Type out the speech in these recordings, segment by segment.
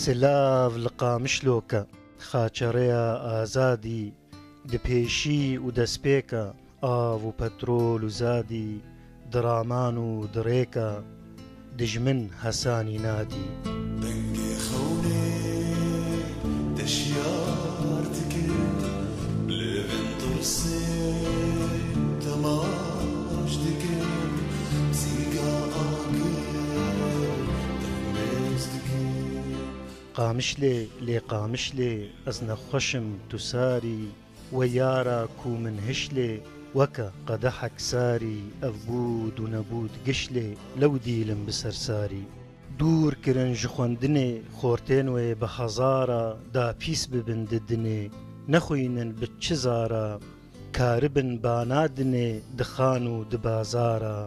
سلاف لقامشلۆکە خاچەڕێە ئازادی دپێشی و دەستپێکە ئاو و پەترۆل و زادی دڕامان و دڕێکە دژمن هەسانی نادی دەنگێ خەونێ دەشیار دکرد لێڤێن ترسێ تەماش دکرد زیگا ئاگر دەمێز دکرد قامشلێ لێ قامشلێ ئەز نەخۆشم تو ساری وە یارە کو من هشلێ وەکە قەدەحەک ساری ئەف بود و نەبود گشلێ لەو دیلم بسەرساری دوور کرن ji خوێندنێ خۆرتێن وێ بە هەزارە دا پیس ببن ددنێ نەخوێنن bi çi zara karibin banadinê dixan û di bazara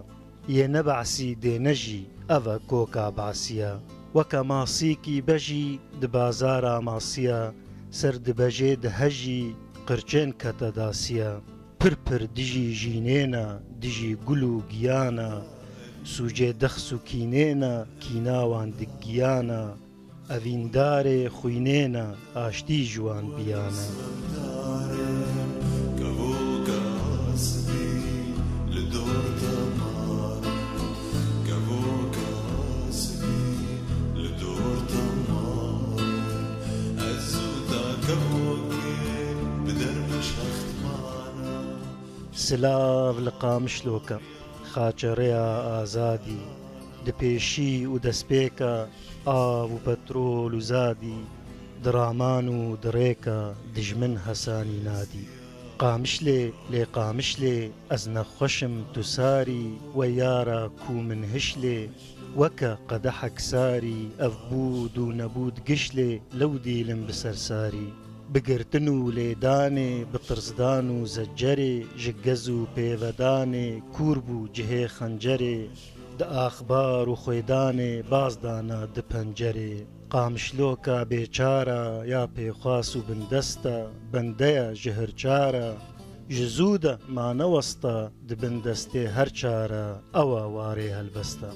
yê nebesî dêne jî ev e koka besiya weke masîkî bejî di bazara masiya ser dibejê dihejî qirçên kete dasiya pir pir dijî jînêne dijî gul û giyana سوجê dexs û kînêne kîna wan digiyana evîndarê xwînêne aştî ji wan biyane سلااف li qamişlۆkە خاچەڕێە ئازادی دپێشی و دەستپێکە ئاو و پەترۆل و زادی دڕامان و دڕێکە دژمن هەسانی نادی قامشلێ لێ قامشلێ ئەز نەخۆشم تو ساری وە یارە کو من هشلێ وەکە قەدەحەک ساری ئەف بود و نەبود گشلێ لەو دیلم بسەرساری بگرتن و لێدانێ بترسدان و زەجەرێ ji gez û pêvedanê kûr bû cihê xencerê di axbar û xwêdanê baz dana di pencerê qamişloka bêçara ya pêxwas û bindesta bendeya ji hirçara ji zû de ma newesta di bindestê her çara ewa warê helbesta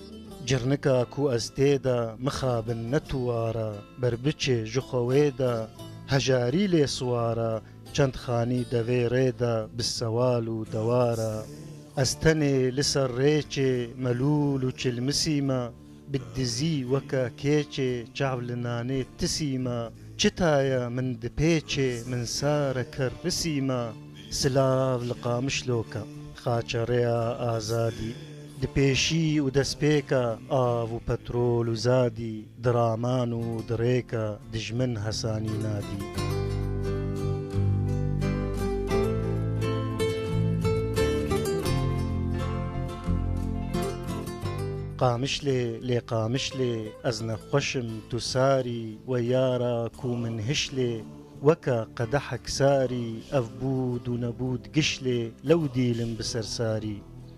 cirnika ku ez tê de mixabin netûwara berbiçê ji xwe wê de هەژاری لێ سوارە چەند خانی دەوێ ڕێدا بسەوال و دەوارە ئەستەنێ لەسەر ڕێچێ مەلول و چلمسیمە بددزی وەکە کێچێ چاو لە نانێ تسیمە چتایە من دپێچێ من سارە کەررسیمە سلااف لە قامشلۆکە خاچەڕێە ئازادی دپێشی و دەستپێکە ئاو و پەترۆل و زادی دڕامان و دڕێکە دژمن هەسانی نادی قامشلێ لێ قامشلێ ئەز نەخۆشم تو ساری وە یارە کو من هشلێ وەکە قەدەحەک ساری ئەف بود و نەبود گشلێ لەو دیلم بسەرساری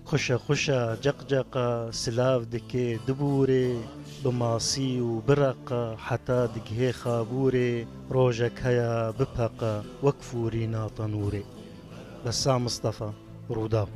خوشە خوشە جەقجەقە سلااف دکێ دبورێ بماسی و برەقە حتا دگهێ خابورێ ڕۆژەک هەیە بپەقە وەک فووری ناتەنورێ بەسا مستەفا ڕووداو